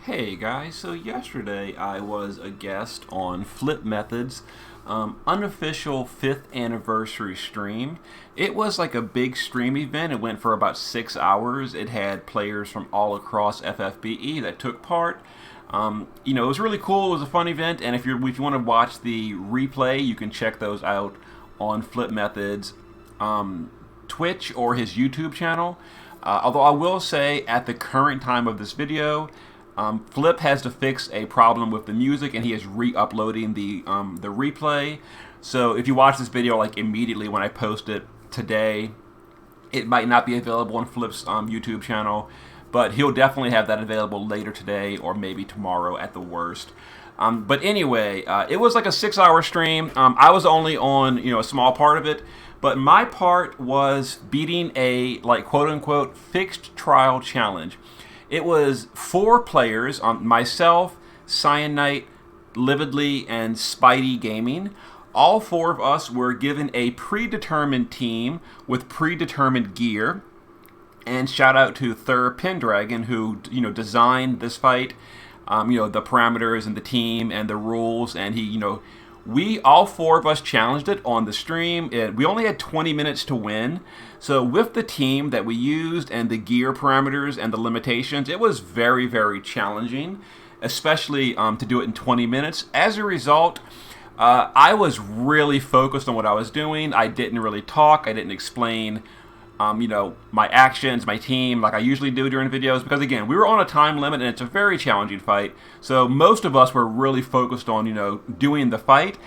Hey guys, so yesterday I was a guest on Flip Method's unofficial 5th anniversary stream. It was like a big stream event. It went for about 6 hours. It had players from all across FFBE that took part. It was really cool. It was a fun event, and if you want to watch the replay, you can check those out on Flip Method's Twitch or his YouTube channel. Although I will say, at the current time of this video, Flip has to fix a problem with the music, and he is re-uploading the replay. So if you watch this video like immediately when I post it today, it might not be available on Flip's YouTube channel, but he'll definitely have that available later today or maybe tomorrow at the worst. But anyway, it was like a 6-hour stream. I was only on a small part of it, but my part was beating a quote unquote fixed trial challenge. It was 4 players, myself, Cyanite, Lividly, and Spidey Gaming. All 4 of us were given a predetermined team with predetermined gear. And shout out to Thur Pendragon, who designed this fight, the parameters and the team and the rules, and we all 4 of us challenged it on the stream. We only had 20 minutes to win. So with the team that we used and the gear parameters and the limitations, it was very, very challenging, especially to do it in 20 minutes. As a result, I was really focused on what I was doing. I didn't really talk. I didn't explain my actions, my team, like I usually do during videos, because again, we were on a time limit and it's a very challenging fight. So most of us were really focused on, doing the fight,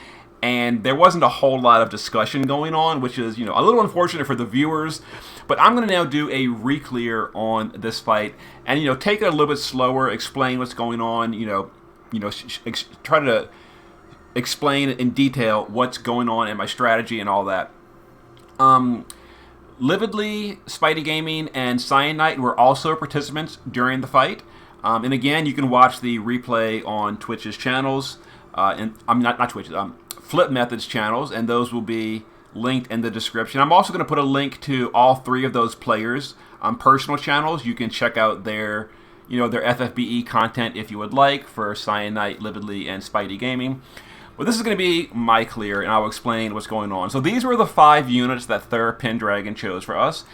and there wasn't a whole lot of discussion going on, which is, a little unfortunate for the viewers. But I'm going to now do a re-clear on this fight and, take it a little bit slower, explain what's going on, try to explain in detail what's going on and my strategy and all that. Lividly, Spidey Gaming, and Cyanite were also participants during the fight. And again, you can watch the replay on Twitch's channels. Not Twitch's, Flip Method's channels, and those will be linked in the description. I'm also going to put a link to all 3 of those players' personal channels. You can check out their FFBE content if you would like, for Cyanite, Lividly, and Spidey Gaming. Well, this is going to be my clear, and I'll explain what's going on. So these were the 5 units that Thur Pendragon chose for us,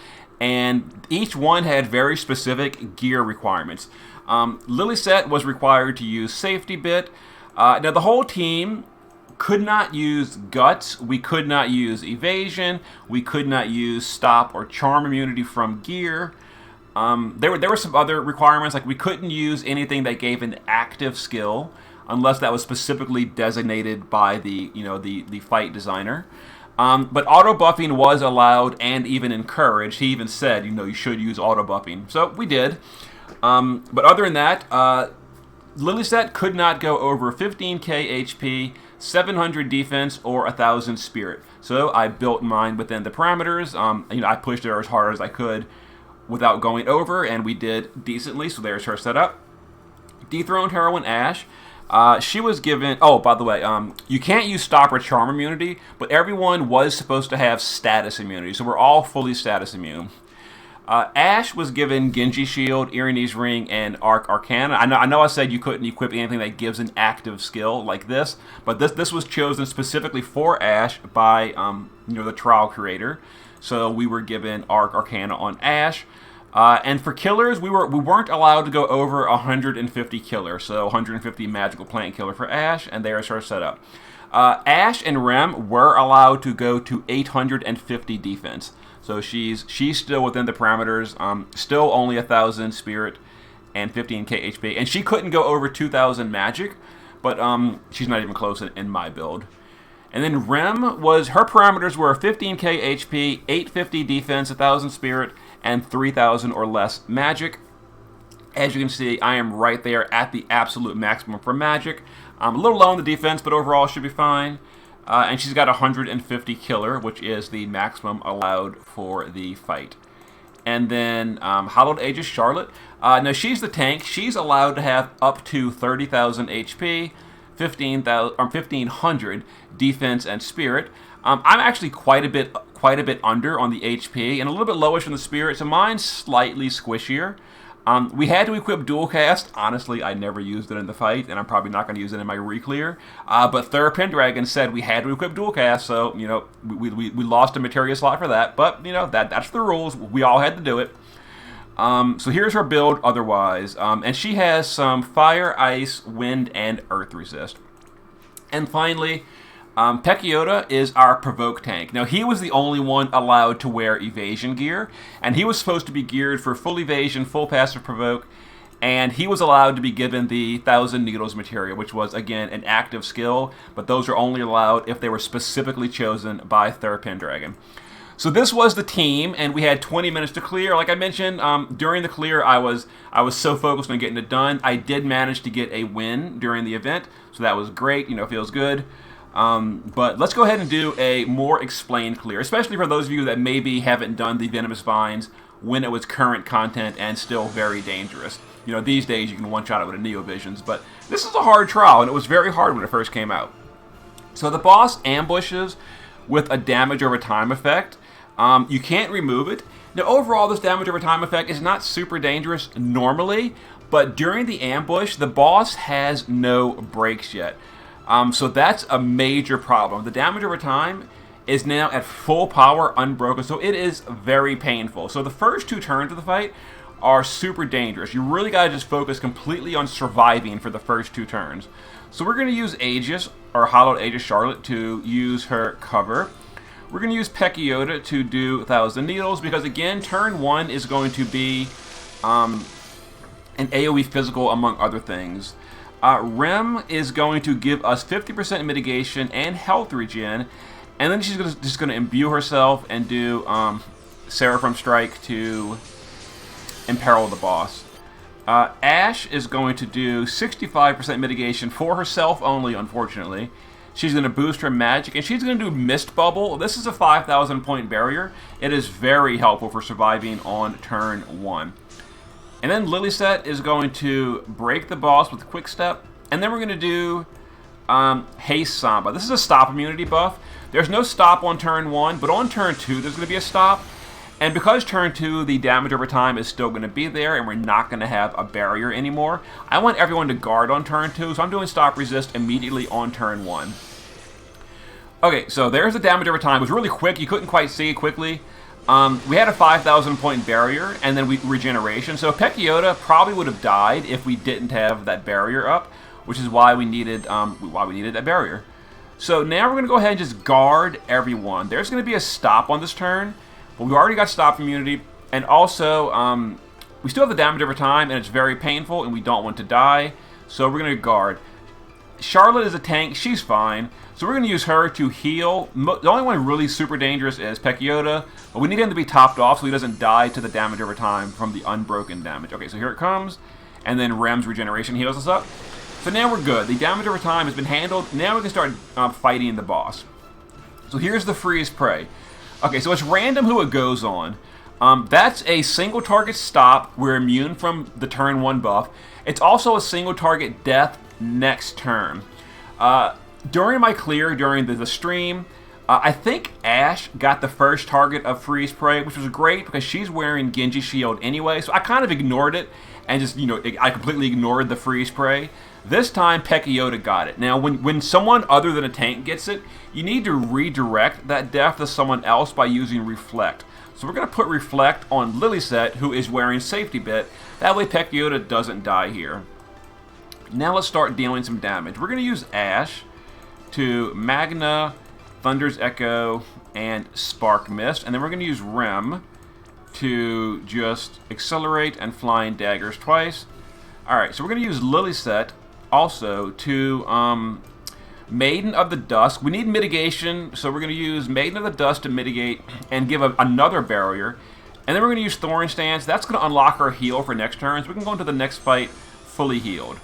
and each one had very specific gear requirements. Liliset was required to use Safety Bit. Now, the whole team could not use Guts. We could not use Evasion. We could not use Stop or Charm immunity from gear. There were some other requirements, like we couldn't use anything that gave an active skill, unless that was specifically designated by the fight designer. But auto buffing was allowed and even encouraged. He even said, you should use auto buffing. So we did. But other than that, Liliset could not go over 15k HP, 700 defense, or 1000 spirit. So I built mine within the parameters. I pushed her as hard as I could without going over, and we did decently. So there's her setup. Dethroned Heroine Ash. She was given... Oh, by the way, you can't use Stop or Charm immunity, but everyone was supposed to have status immunity, so we're all fully status immune. Ash was given Genji Shield, Irene's Ring, and Arcana. I know I said you couldn't equip anything that gives an active skill like this, but this was chosen specifically for Ash by the trial creator. So we were given Arcana on Ash. And for killers, we weren't allowed to go over 150 killer, so 150 magical plant killer for Ash, and there's her setup. Ash and Rem were allowed to go to 850 defense, so she's still within the parameters. Still only 1000 spirit and 15k HP, and she couldn't go over 2000 magic, but she's not even close in my build. And then Rem her parameters were 15k HP, 850 defense, 1000 spirit, and 3000 or less magic. As you can see, I am right there at the absolute maximum for magic. I'm a little low on the defense, but overall should be fine. And she's got 150 killer, which is the maximum allowed for the fight. And then Hallowed Aegis Charlotte. Now she's the tank. She's allowed to have up to 30,000 HP, 1500 defense and spirit. I'm actually quite a bit under on the HP and a little bit lowish on the spirit, so mine's slightly squishier. We had to equip dual cast. Honestly, I never used it in the fight, and I'm probably not going to use it in my re-clear. But Third Pendragon said we had to equip dual cast, so, you know, we lost a materia slot for that. But, you know, that's the rules. We all had to do it. So here's her build otherwise. And she has some fire, ice, wind, and earth resist. And finally, Pekiota is our provoke tank. Now, he was the only one allowed to wear evasion gear, and he was supposed to be geared for full evasion, full passive provoke, and he was allowed to be given the 1,000 Needles materia, which was, again, an active skill, but those are only allowed if they were specifically chosen by Third Pendragon. So this was the team, and we had 20 minutes to clear. Like I mentioned, during the clear, I was so focused on getting it done. I did manage to get a win during the event, so that was great. You know, feels good. But let's go ahead and do a more explained clear, especially for those of you that maybe haven't done the Venomous Vines when it was current content and still very dangerous. You know, these days you can one-shot it with a Neovisions, but this is a hard trial, and it was very hard when it first came out. So the boss ambushes with a damage over time effect. You can't remove it. Now, overall, this damage over time effect is not super dangerous normally, but during the ambush, the boss has no breaks yet. So that's a major problem. The damage over time is now at full power, unbroken, so it is very painful. So the first 2 turns of the fight are super dangerous. You really got to just focus completely on surviving for the first 2 turns. So we're going to use Aegis, or Hollowed Aegis Charlotte, to use her cover. We're going to use Pekiota to do 1,000 Needles, because again, turn 1 is going to be an AoE physical, among other things. Rem is going to give us 50% mitigation and health regen, and then she's just going to imbue herself and do Seraphim Strike to imperil the boss. Ash is going to do 65% mitigation for herself only, unfortunately. She's going to boost her magic, and she's going to do Mist Bubble. This is a 5,000 point barrier. It is very helpful for surviving on turn 1. And then Lilyset is going to break the boss with Quick Step, and then we're going to do Haste Samba. This is a stop immunity buff. There's no stop on turn 1, but on turn 2 there's going to be a stop. And because turn 2, the damage over time is still going to be there, and we're not going to have a barrier anymore, I want everyone to guard on turn 2, so I'm doing Stop Resist immediately on turn 1. Okay, so there's the damage over time. It was really quick. You couldn't quite see it quickly. We had a 5,000 point barrier, and then regeneration. So Pekiota probably would have died if we didn't have that barrier up, which is why we needed that barrier. So now we're going to go ahead and just guard everyone. There's going to be a stop on this turn, but we've already got stop immunity, and also we still have the damage over time, and it's very painful, and we don't want to die, so we're going to guard. Charlotte is a tank. She's fine. So we're going to use her to heal. The only one really super dangerous is Pekiota, but we need him to be topped off so he doesn't die to the damage over time from the unbroken damage. Okay, so here it comes, and then Rem's regeneration heals us up. So now we're good. The damage over time has been handled. Now we can start fighting the boss. So here's the freeze prey. Okay, so it's random who it goes on. That's a single target stop. We're immune from the turn 1 buff. It's also a single target death next turn. During my clear, during the stream, I think Ash got the first target of freeze prey, which was great because she's wearing Genji shield anyway, so I kind of ignored it and just, you know, I completely ignored the freeze prey. This time, Pekiota got it. Now, when someone other than a tank gets it, you need to redirect that death to someone else by using Reflect. So we're going to put Reflect on Lilyset, who is wearing Safety Bit. That way Pekiota doesn't die here. Now let's start dealing some damage. We're going to use Ash to Magna, Thunder's Echo, and Spark Mist. And then we're going to use Rem to just Accelerate and Flying Daggers twice. Alright, so we're going to use Lilyset also to Maiden of the Dusk. We need mitigation, so we're going to use Maiden of the Dusk to mitigate and give another barrier. And then we're going to use Thorn Stance. That's going to unlock our heal for next turn, so we can go into the next fight fully healed.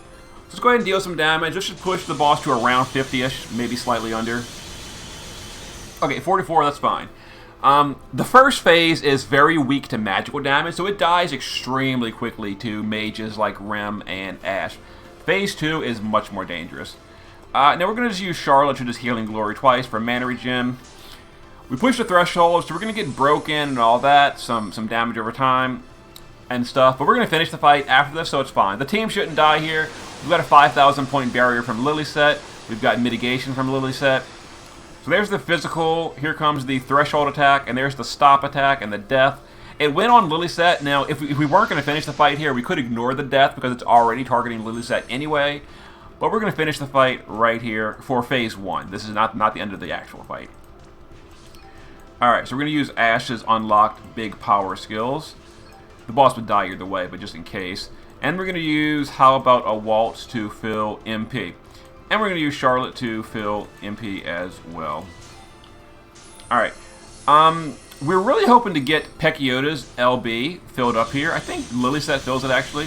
Let's go ahead and deal some damage. This should push the boss to around 50-ish, maybe slightly under. Okay, 44, that's fine. The first phase is very weak to magical damage, so it dies extremely quickly to mages like Rem and Ash. Phase 2 is much more dangerous. Now we're going to just use Charlotte to just Healing Glory twice for mana regen. We push the threshold, so we're going to get broken and all that, some damage over time. and stuff. But we're going to finish the fight after this, so it's fine. The team shouldn't die here. We've got a 5,000 point barrier from Lilyset. We've got mitigation from Lilyset. So there's the physical. Here comes the threshold attack, and there's the stop attack and the death. It went on Lilyset. Now, if we weren't going to finish the fight here, we could ignore the death because it's already targeting Lilyset anyway. But we're going to finish the fight right here for Phase 1. This is not the end of the actual fight. Alright, so we're going to use Ash's unlocked big power skills. The boss would die either way, but just in case. And we're going to use How About a Waltz to fill MP. And we're going to use Charlotte to fill MP as well. Alright. We're really hoping to get Pekiota's LB filled up here. I think Lilyset fills it, actually.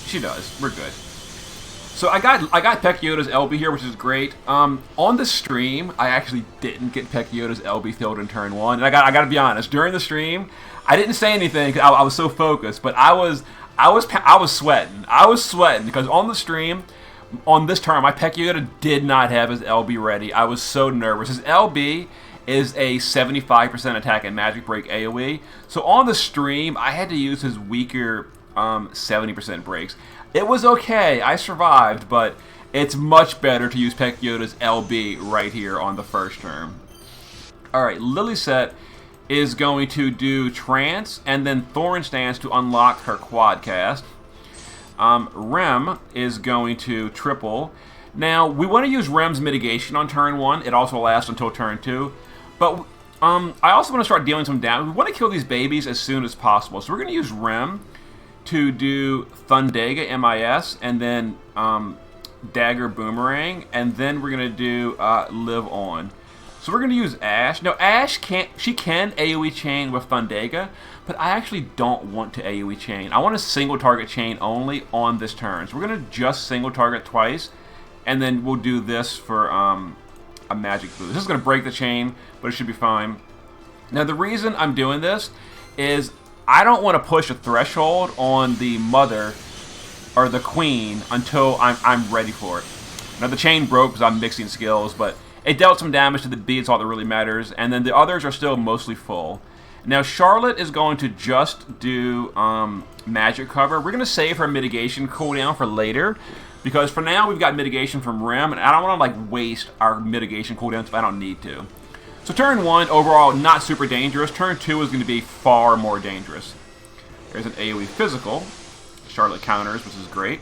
She does. We're good. So I got Pekiota's LB here, which is great. On the stream, I actually didn't get Pekiota's LB filled in turn 1. And I got to be honest, during the stream, I didn't say anything because I was so focused. But I was sweating. I was sweating because on the stream, on this turn, my Pekiota did not have his LB ready. I was so nervous. His LB is a 75% attack and magic break AoE. So on the stream, I had to use his weaker 70% breaks. It was okay, I survived, but it's much better to use Pekiota's LB right here on the first turn. Alright, Lilyset is going to do Trance and then Thorn Stance to unlock her quad cast. Rem is going to triple. Now, we want to use Rem's mitigation on turn 1. It also lasts until turn 2. But I also want to start dealing some damage. We want to kill these babies as soon as possible. So we're going to use Rem to do Thundega MIS and then Dagger Boomerang, and then we're going to do Live On. So we're going to use Ash. Now, Ash can AoE chain with Thundega, but I actually don't want to AoE chain. I want a single target chain only on this turn. So we're going to just single target twice, and then we'll do this for a magic boost. This is going to break the chain, but it should be fine. Now, the reason I'm doing this is I don't want to push a threshold on the mother or the queen until I'm ready for it. Now, the chain broke because I'm mixing skills, but it dealt some damage to the B. It's all that really matters. And then the others are still mostly full. Now, Charlotte is going to just do magic cover. We're going to save her mitigation cooldown for later, because for now we've got mitigation from Rem, and I don't want to waste our mitigation cooldowns if I don't need to. So turn 1, overall, not super dangerous. Turn 2 is going to be far more dangerous. There's an AoE physical. Charlotte counters, which is great.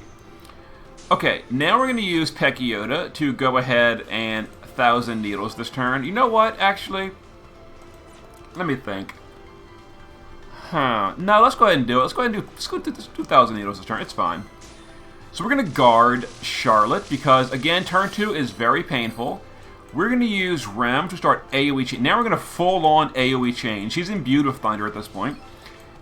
Okay, now we're going to use Pekiota to go ahead and 1,000 Needles this turn. You know what, actually? Let me think. No, let's go ahead and do it. Let's go do this 2,000 Needles this turn. It's fine. So we're going to guard Charlotte because, again, turn 2 is very painful. We're going to use Rem to start AoE chain. Now we're going to full-on AoE chain. She's imbued with Thunder at this point.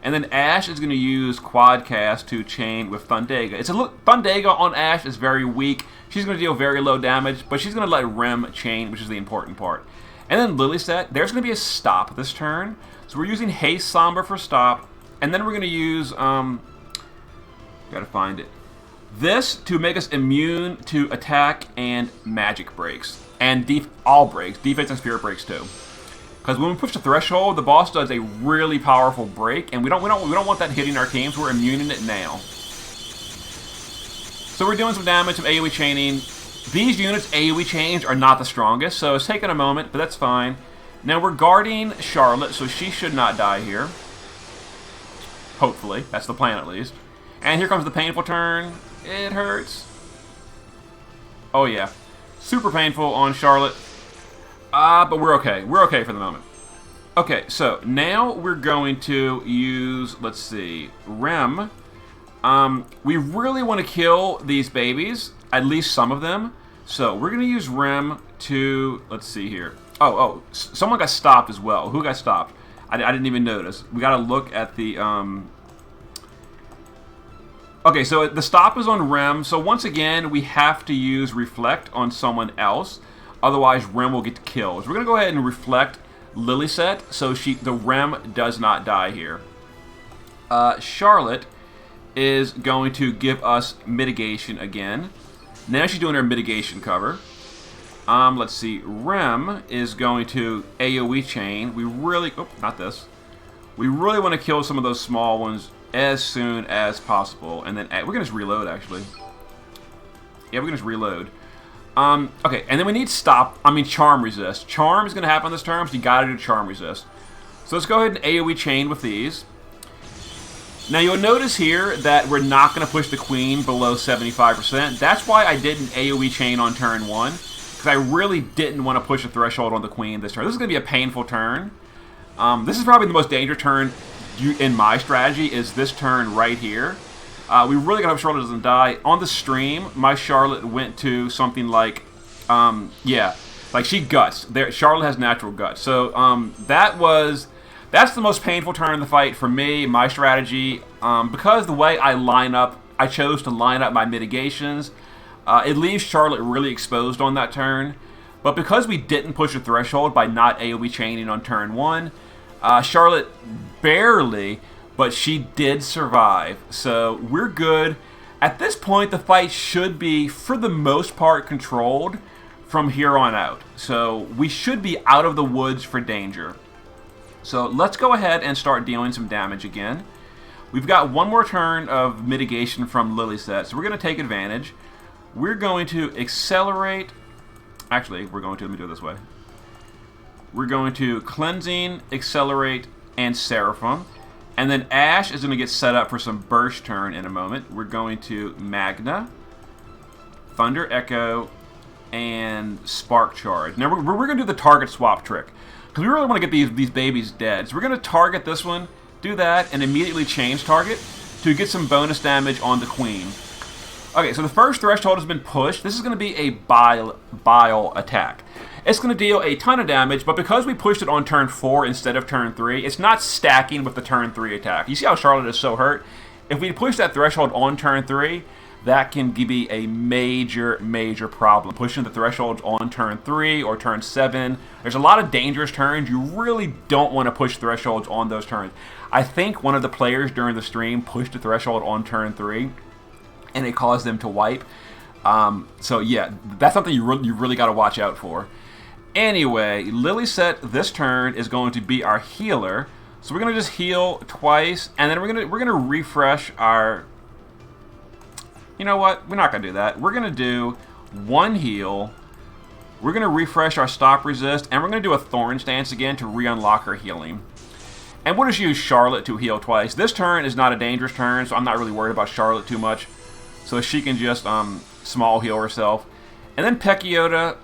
And then Ash is going to use Quadcast to chain with Thundega. Thundega on Ash is very weak. She's going to deal very low damage, but she's going to let Rem chain, which is the important part. And then Lilyset, there's going to be a stop this turn. So we're using Haste Somber for stop. And then we're going to use, gotta find it. This to make us immune to attack and magic breaks. And all breaks, defense and spirit breaks too. Because when we push the threshold, the boss does a really powerful break, and we don't want that hitting our team, so we're immuning it now. So we're doing some damage, some AoE chaining. These units' AoE chains are not the strongest, so it's taking a moment, but that's fine. Now we're guarding Charlotte, so she should not die here. Hopefully, that's the plan at least. And here comes the painful turn. It hurts. Oh yeah. Super painful on Charlotte. But we're okay. We're okay for the moment. Okay, so now we're going to use, let's see, Rem. We really want to kill these babies, at least some of them. So we're going to use Rem to, let's see here. Oh, someone got stopped as well. Who got stopped? I didn't even notice. We got to look at the, Okay, so the stop is on Rem. So once again, we have to use Reflect on someone else. Otherwise, Rem will get killed. So we're going to go ahead and Reflect Lilyset so the Rem does not die here. Charlotte is going to give us mitigation again. Now she's doing her mitigation cover. Let's see. Rem is going to AoE chain. We really... Oh, not this. We really want to kill some of those small ones as soon as possible. And then we're going to just reload, actually. Yeah, we're going to just reload. Okay, and then we need Charm Resist. Charm is going to happen this turn, so you got to do Charm Resist. So let's go ahead and AoE chain with these. Now you'll notice here that we're not going to push the Queen below 75%. That's why I didn't AoE chain on turn 1, because I really didn't want to push a threshold on the Queen this turn. This is going to be a painful turn. This is probably the most dangerous turn in my strategy, is this turn right here. We really got to hope Charlotte doesn't die. On the stream, my Charlotte went to something like, yeah, like she guts. Charlotte has natural guts. So that's the most painful turn in the fight for me, my strategy. Because the way I chose to line up my mitigations, it leaves Charlotte really exposed on that turn. But because we didn't push a threshold by not AoE chaining on turn 1, Charlotte barely, but she did survive. So we're good. At this point, the fight should be, for the most part, controlled from here on out. So we should be out of the woods for danger. So let's go ahead and start dealing some damage again. We've got one more turn of mitigation from Lily's set, so we're going to take advantage. We're going to accelerate. Actually, let me do it this way. We're going to Cleansing, Accelerate, and Seraphim. And then Ash is going to get set up for some Burst turn in a moment. We're going to Magna, Thunder Echo, and Spark Charge. Now, we're going to do the target swap trick, because we really want to get these babies dead. So we're going to target this one, do that, and immediately change target to get some bonus damage on the Queen. Okay, so the first threshold has been pushed. This is going to be a bile attack. It's going to deal a ton of damage, but because we pushed it on turn 4 instead of turn 3, it's not stacking with the turn 3 attack. You see how Charlotte is so hurt? If we push that threshold on turn 3, that can be a major, major problem. Pushing the thresholds on turn 3 or turn 7, there's a lot of dangerous turns. You really don't want to push thresholds on those turns. I think one of the players during the stream pushed the threshold on turn 3, and it caused them to wipe. So yeah, that's something you really got to watch out for. Anyway, Lily's set this turn is going to be our healer. So we're going to just heal twice, and then we're going to refresh our... You know what? We're not going to do that. We're going to do one heal. We're going to refresh our stop resist, and we're going to do a Thorn Stance again to re-unlock our healing. And we'll just use Charlotte to heal twice. This turn is not a dangerous turn, so I'm not really worried about Charlotte too much. So she can just small heal herself. And then Pekiota,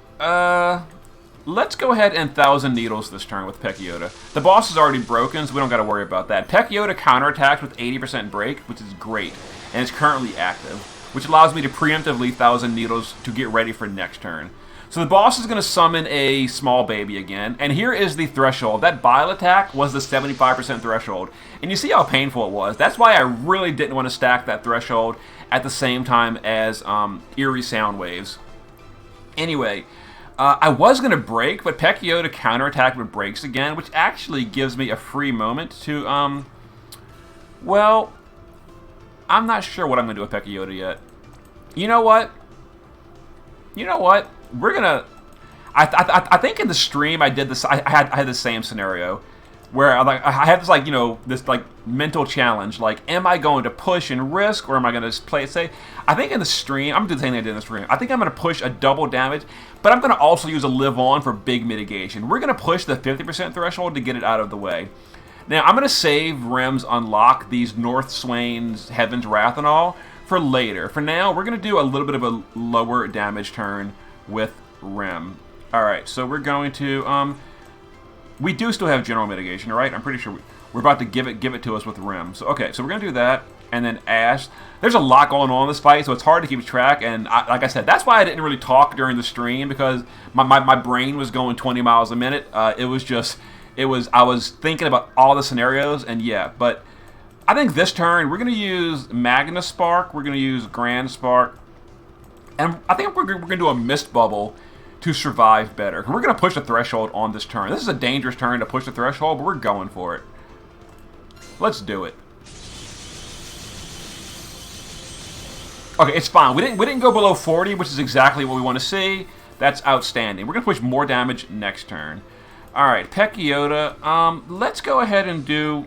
let's go ahead and 1,000 Needles this turn with Pekiota. The boss is already broken, so we don't got to worry about that. Pekiota counterattacks with 80% break, which is great, and it's currently active, which allows me to preemptively 1,000 Needles to get ready for next turn. So the boss is going to summon a small baby again, and here is the threshold. That bile attack was the 75% threshold, and you see how painful it was. That's why I really didn't want to stack that threshold at the same time as Eerie Sound Waves. Anyway, I was going to break, but Pekiota counterattacked with breaks again, which actually gives me a free moment to, well, I'm not sure what I'm going to do with Pekiota yet. You know what? We're going to... I think in the stream I did this. I had the same scenario where I had this this mental challenge. Like, am I going to push and risk, or am I going to play it safe? I think in the stream, I'm going to do the same thing I did in the stream. I think I'm going to push a double damage, but I'm going to also use a live on for big mitigation. We're going to push the 50% threshold to get it out of the way. Now, I'm going to save Rem's unlock these North Swain's Heaven's Wrath and all for later. For now, we're going to do a little bit of a lower damage turn with Rem. Alright, so we're going to, we do still have general mitigation, right? I'm pretty sure we're about to give it to us with Rem. So, okay, so we're going to do that, and then Ash. There's a lot going on in this fight, so it's hard to keep track, and like I said, that's why I didn't really talk during the stream, because my brain was going 20 miles a minute. I was thinking about all the scenarios, and yeah, but I think this turn, we're going to use Magna Spark, we're going to use Grand Spark, and I think we're going to do a Mist Bubble to survive better. We're going to push the threshold on this turn. This is a dangerous turn to push the threshold, but we're going for it. Let's do it. Okay, it's fine. We didn't go below 40, which is exactly what we want to see. That's outstanding. We're going to push more damage next turn. Alright, Pekiota. Let's go ahead and do...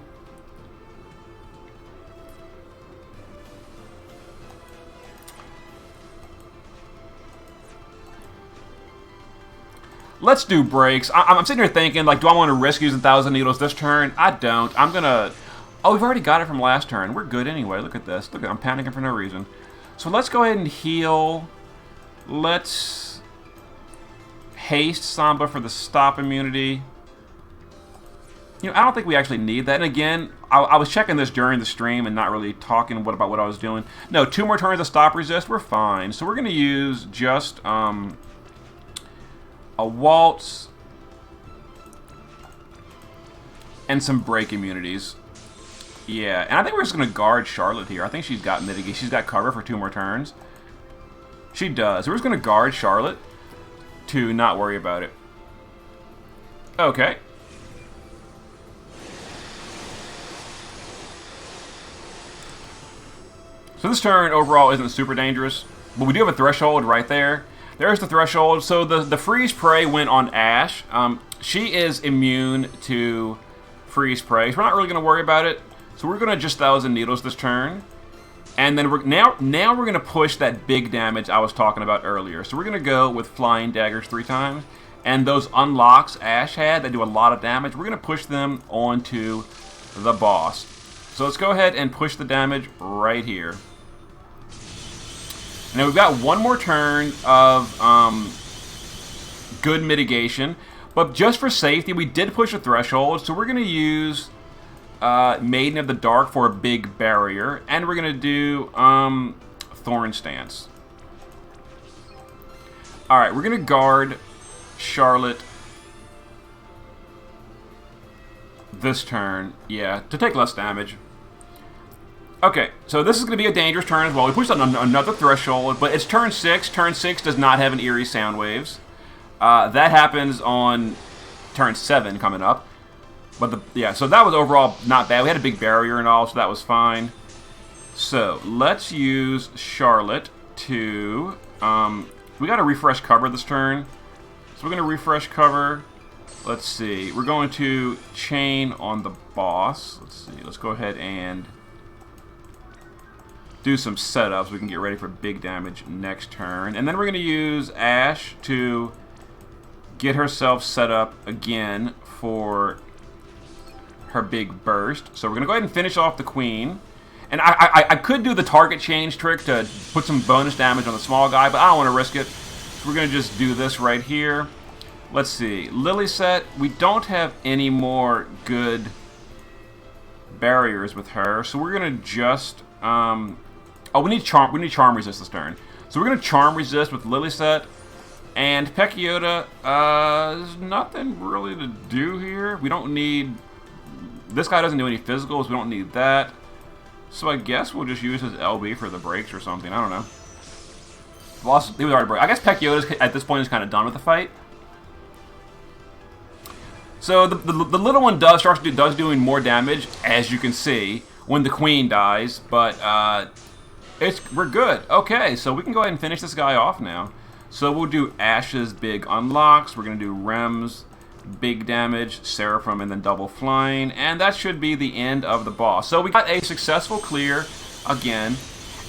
let's do breaks. I'm sitting here thinking, like, do I want to risk using 1,000 Needles this turn? I don't. I'm going to... Oh, we've already got it from last turn. We're good anyway. Look at this. Look, I'm panicking for no reason. So let's go ahead and heal. Let's haste Samba for the stop immunity. You know, I don't think we actually need that. And again, I was checking this during the stream and not really talking about what I was doing. No, 2 more turns of stop resist. We're fine. So we're going to use just a waltz and some break immunities. Yeah, and I think we're just going to guard Charlotte here. I think she's got mitigate. She's got cover for 2 more turns. She does. We're just going to guard Charlotte to not worry about it. Okay. So this turn overall isn't super dangerous, but we do have a threshold right there. There's the threshold. So the freeze prey went on Ash. She is immune to freeze prey, so we're not really going to worry about it. So we're going to just 1,000 Needles this turn. And then now we're going to push that big damage I was talking about earlier. So we're going to go with Flying Daggers 3 times. And those unlocks Ash had that do a lot of damage, we're going to push them onto the boss. So let's go ahead and push the damage right here. Now we've got 1 more turn of good mitigation. But just for safety, we did push a threshold. So we're going to use... Maiden of the Dark for a big barrier, and we're gonna do Thorn Stance. Alright, we're gonna guard Charlotte this turn, yeah, to take less damage. Okay, so this is gonna be a dangerous turn as well. We pushed on another threshold, but it's turn 6. Turn 6 does not have an Eerie Sound Waves. That happens on turn 7 coming up. But yeah, so that was overall not bad. We had a big barrier and all, so that was fine. So let's use Charlotte to... we got to refresh cover this turn. So we're going to refresh cover. Let's see. We're going to chain on the boss. Let's see. Let's go ahead and do some setups. We can get ready for big damage next turn. And then we're going to use Ash to get herself set up again for... her big burst. So we're going to go ahead and finish off the queen. And I could do the target change trick to put some bonus damage on the small guy, but I don't want to risk it. So we're going to just do this right here. Let's see. Lily set. We don't have any more good barriers with her. So we're going to just... oh, we need charm resist this turn. So we're going to charm resist with Lily set. And Pekiota, there's nothing really to do here. We don't need... This guy doesn't do any physicals. We don't need that. So I guess we'll just use his LB for the breaks or something. I don't know. He was already break. I guess Pekiota's at this point is kind of done with the fight. So the little one does doing more damage, as you can see, when the queen dies. But we're good. Okay, so we can go ahead and finish this guy off now. So we'll do Ash's big unlocks. We're gonna do Rem's big damage, Seraphim, and then double flying, and that should be the end of the boss. So we got a successful clear again,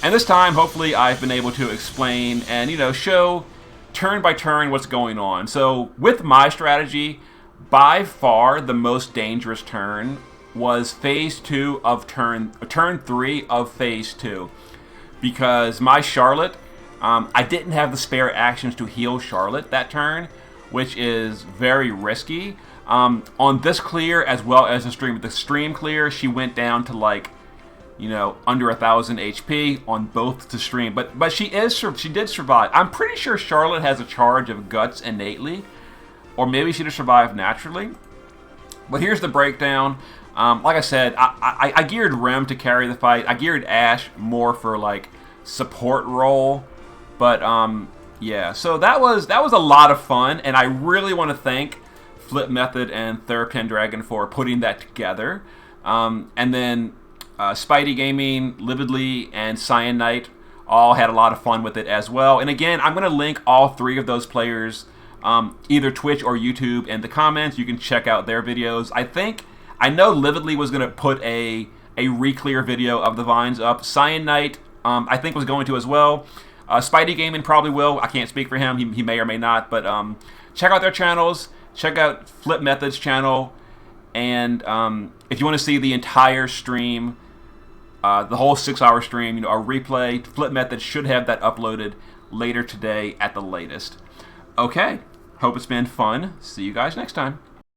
and this time hopefully I've been able to explain and, you know, show turn by turn what's going on. So with my strategy, by far the most dangerous turn was phase 2 of turn 3 of phase 2, because my Charlotte, I didn't have the spare actions to heal Charlotte that turn, which is very risky. On this clear, as well as the stream clear, she went down to, like, you know, under 1,000 HP on both the stream. But she did survive. I'm pretty sure Charlotte has a charge of guts innately, or maybe she just survived naturally. But here's the breakdown. Like I said, I geared Rem to carry the fight. I geared Ash more for, like, support role. But yeah, so that was a lot of fun, and I really want to thank Flip Method and Third Pendragon for putting that together. And then Spidey Gaming, Lividly, and Cyanite all had a lot of fun with it as well. And again, I'm going to link all 3 of those players, either Twitch or YouTube, in the comments. You can check out their videos. I know Lividly was going to put a re-clear video of the vines up. Cyanite, I think, was going to as well. Spidey Gaming probably will. I can't speak for him. He may or may not. But check out their channels. Check out Flip Method's channel. And if you want to see the entire stream, the whole 6-hour stream, a replay, Flip Method should have that uploaded later today at the latest. Okay. Hope it's been fun. See you guys next time.